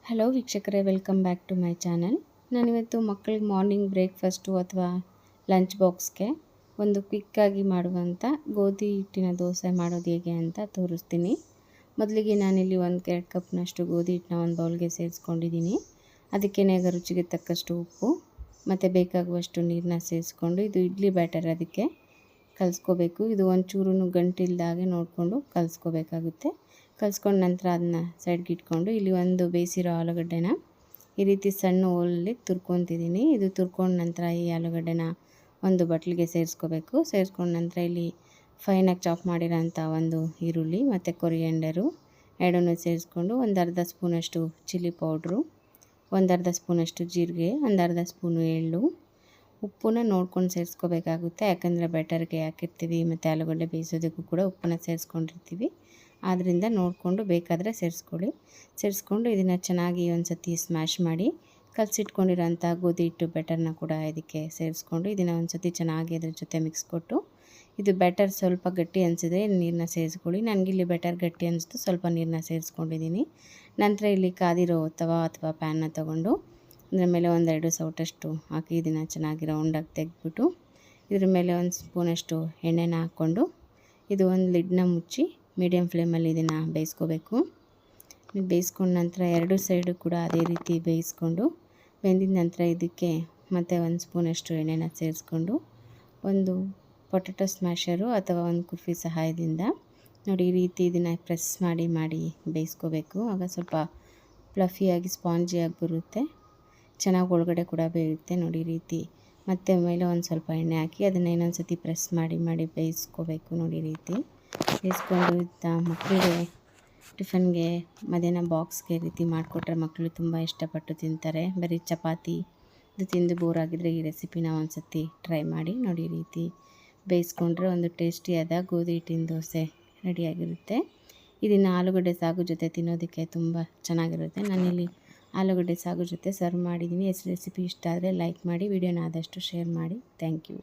Hello ವೀಕ್ಷಕರೇ, welcome back to my channel. ನಾನಿವತ್ತು ಮಕ್ಕಳಿಗೆ ಮಾರ್ನಿಂಗ್ ಬ್ರೇಕ್ಫಾಸ್ಟು ಅಥವಾ ಲಂಚ್ ಬಾಕ್ಸ್ಗೆ ಒಂದು ಕ್ವಿಕ್ಕಾಗಿ ಮಾಡುವಂಥ ಗೋಧಿ ಹಿಟ್ಟಿನ ದೋಸೆ ಮಾಡೋದು ಹೇಗೆ ಅಂತ ತೋರಿಸ್ತೀನಿ. ಮೊದಲಿಗೆ ನಾನಿಲ್ಲಿ 1-2 ಕಪ್ನಷ್ಟು ಗೋಧಿ ಹಿಟ್ಟನ್ನ ಒಂದು ಬೌಲ್ಗೆ ಸೇರಿಸ್ಕೊಂಡಿದ್ದೀನಿ. ಅದಕ್ಕೇನೆ ರುಚಿಗೆ ತಕ್ಕಷ್ಟು ಉಪ್ಪು ಮತ್ತು ಬೇಕಾಗುವಷ್ಟು ನೀರನ್ನ ಸೇರಿಸ್ಕೊಂಡು ಇದು ಇಡ್ಲಿ ಬ್ಯಾಟರ್ ಅದಕ್ಕೆ ಕಲಿಸ್ಕೋಬೇಕು. ಇದು ಒಂಚೂರು ಗಂಟಿಲ್ದಾಗೆ ನೋಡಿಕೊಂಡು ಕಲಿಸ್ಕೋಬೇಕಾಗುತ್ತೆ. ಕಲಿಸ್ಕೊಂಡು ನಂತರ ಅದನ್ನ ಸೈಡ್ಗೆ ಇಟ್ಕೊಂಡು ಇಲ್ಲಿ ಒಂದು ಬೇಯಿಸಿರೋ ಆಲೂಗಡ್ಡೆನ ಈ ರೀತಿ ಸಣ್ಣ ಹೋಲಲ್ಲಿ ತುರ್ಕೊತಿದ್ದೀನಿ. ಇದು ತುರ್ಕೊಂಡು ನಂತರ ಈ ಆಲೂಗಡ್ಡೆನ ಒಂದು ಬಟ್ಲಿಗೆ ಸೇರಿಸ್ಕೋಬೇಕು. ಸೇರಿಸ್ಕೊಂಡು ನಂತರ ಇಲ್ಲಿ ಫೈನಾಗಿ ಚಾಪ್ ಮಾಡಿರೋಂಥ ಒಂದು ಈರುಳ್ಳಿ ಮತ್ತು ಕೊರಿಯಂಡರು ಎರಡನ್ನೂ ಸೇರಿಸ್ಕೊಂಡು ಒಂದು ಅರ್ಧ ಸ್ಪೂನಷ್ಟು ಚಿಲ್ಲಿ ಪೌಡ್ರು, ಒಂದು ಅರ್ಧ ಸ್ಪೂನಷ್ಟು ಜೀರಿಗೆ, ಒಂದು ಅರ್ಧ ಸ್ಪೂನು ಎಳ್ಳು, ಉಪ್ಪನ್ನ ನೋಡ್ಕೊಂಡು ಸೇರಿಸ್ಕೋಬೇಕಾಗುತ್ತೆ. ಯಾಕಂದರೆ ಬ್ಯಾಟರ್ಗೆ ಹಾಕಿರ್ತೀವಿ ಮತ್ತು ಆಲೂಗಡ್ಡೆ ಬೇಯಿಸೋದಕ್ಕೂ ಕೂಡ ಉಪ್ಪನ್ನ ಸೇರಿಸ್ಕೊಂಡಿರ್ತೀವಿ. ಆದ್ದರಿಂದ ನೋಡಿಕೊಂಡು ಬೇಕಾದರೆ ಸೇರಿಸ್ಕೊಂಡು ಇದನ್ನು ಚೆನ್ನಾಗಿ ಒಂದು ಸತಿ ಸ್ಮ್ಯಾಶ್ ಮಾಡಿ ಕಲಸಿಟ್ಕೊಂಡಿರೋಂಥ ಗೋಧಿ ಹಿಟ್ಟು ಬ್ಯಾಟರ್ನ ಕೂಡ ಇದಕ್ಕೆ ಸೇರಿಸ್ಕೊಂಡು ಇದನ್ನು ಒಂದು ಸತಿ ಚೆನ್ನಾಗಿ ಅದ್ರ ಜೊತೆ ಮಿಕ್ಸ್ ಕೊಟ್ಟು ಇದು ಬ್ಯಾಟರ್ ಸ್ವಲ್ಪ ಗಟ್ಟಿ ಅನಿಸಿದ್ರೆ ನೀರನ್ನ ಸೇರಿಸ್ಕೊಳ್ಳಿ. ನನಗಿಲ್ಲಿ ಬ್ಯಾಟರ್ ಗಟ್ಟಿ ಅನಿಸ್ತು, ಸ್ವಲ್ಪ ನೀರನ್ನ ಸೇರಿಸ್ಕೊಂಡಿದ್ದೀನಿ. ನಂತರ ಇಲ್ಲಿ ಕಾದಿರೋ ತವಾ ಅಥವಾ ಪ್ಯಾನ್ನ ತೊಗೊಂಡು ಇದರ ಮೇಲೆ 1-2 ಸೌಟಷ್ಟು ಹಾಕಿ ಇದನ್ನು ಚೆನ್ನಾಗಿ ರೌಂಡಾಗಿ ತೆಗೆದ್ಬಿಟ್ಟು ಇದ್ರ ಮೇಲೆ ಒಂದು ಸ್ಪೂನಷ್ಟು ಎಣ್ಣೆನ ಹಾಕ್ಕೊಂಡು ಇದು ಒಂದು ಲಿಡ್ನ ಮುಚ್ಚಿ ಮೀಡಿಯಮ್ ಫ್ಲೇಮಲ್ಲಿ ಇದನ್ನು ಬೇಯಿಸ್ಕೋಬೇಕು. ಬೇಯಿಸ್ಕೊಂಡ ನಂತರ 2 ಸೈಡು ಕೂಡ ಅದೇ ರೀತಿ ಬೇಯಿಸ್ಕೊಂಡು ಬೆಂದಿದ ನಂತರ ಇದಕ್ಕೆ ಮತ್ತೆ 1 ಸ್ಪೂನಷ್ಟು ಎಣ್ಣೆನ ಸೇರಿಸ್ಕೊಂಡು ಒಂದು ಪೊಟ್ಯಾಟೊ ಸ್ಮ್ಯಾಶರು ಅಥವಾ ಒಂದು ಕುಫಿ ಸಹಾಯದಿಂದ ನೋಡಿ ಈ ರೀತಿ ಇದನ್ನು ಪ್ರೆಸ್ ಮಾಡಿ ಬೇಯಿಸ್ಕೋಬೇಕು. ಆಗ ಸ್ವಲ್ಪ ಫ್ಲಫಿಯಾಗಿ ಸ್ಪಾಂಜಿಯಾಗಿ ಬರುತ್ತೆ, ಚೆನ್ನಾಗಿ ಒಳಗಡೆ ಕೂಡ ಬೇಯುತ್ತೆ. ನೋಡಿ ಈ ರೀತಿ ಮತ್ತೆ ಮೇಲೆ ಒಂದು ಸ್ವಲ್ಪ ಎಣ್ಣೆ ಹಾಕಿ ಅದನ್ನು ಇನ್ನೊಂದು ಸತಿ ಪ್ರೆಸ್ ಮಾಡಿ ಬೇಯಿಸ್ಕೋಬೇಕು. ನೋಡಿ ಈ ರೀತಿ ಬೇಯಿಸ್ಕೊಂಡು ಮಕ್ಕಳಿಗೆ ಟಿಫನ್ಗೆ ಮಧ್ಯಾಹ್ನ ಬಾಕ್ಸ್ಗೆ ರೀತಿ ಮಾಡಿಕೊಟ್ರೆ ಮಕ್ಕಳು ತುಂಬ ಇಷ್ಟಪಟ್ಟು ತಿಂತಾರೆ. ಬರೀ ಚಪಾತಿ ಇದು ತಿಂದು ಬೋರ್ ಆಗಿದ್ರೆ ಈ ರೆಸಿಪಿನ ಒಂದು ಸತಿ ಟ್ರೈ ಮಾಡಿ. ನೋಡಿ ಈ ರೀತಿ ಬೇಯಿಸ್ಕೊಂಡ್ರೆ ಒಂದು ಟೇಸ್ಟಿಯಾದ ಗೋಧಿ ಹಿಟ್ಟಿನ ದೋಸೆ ರೆಡಿಯಾಗಿರುತ್ತೆ. ಇದನ್ನು ಆಲೂಗಡ್ಡೆ ಸಾಗು ಜೊತೆ ತಿನ್ನೋದಕ್ಕೆ ತುಂಬ ಚೆನ್ನಾಗಿರುತ್ತೆ. ನಾನಿಲ್ಲಿ ಆಲೂಗಡ್ಡೆ ಸಾಗು ಜೊತೆ ಸರ್ವ್ ಮಾಡಿದ್ದೀನಿ. ರೆಸಿಪಿ ಇಷ್ಟ ಆದರೆ ಲೈಕ್ ಮಾಡಿ, ವಿಡಿಯೋನ ಆದಷ್ಟು ಶೇರ್ ಮಾಡಿ. Thank you.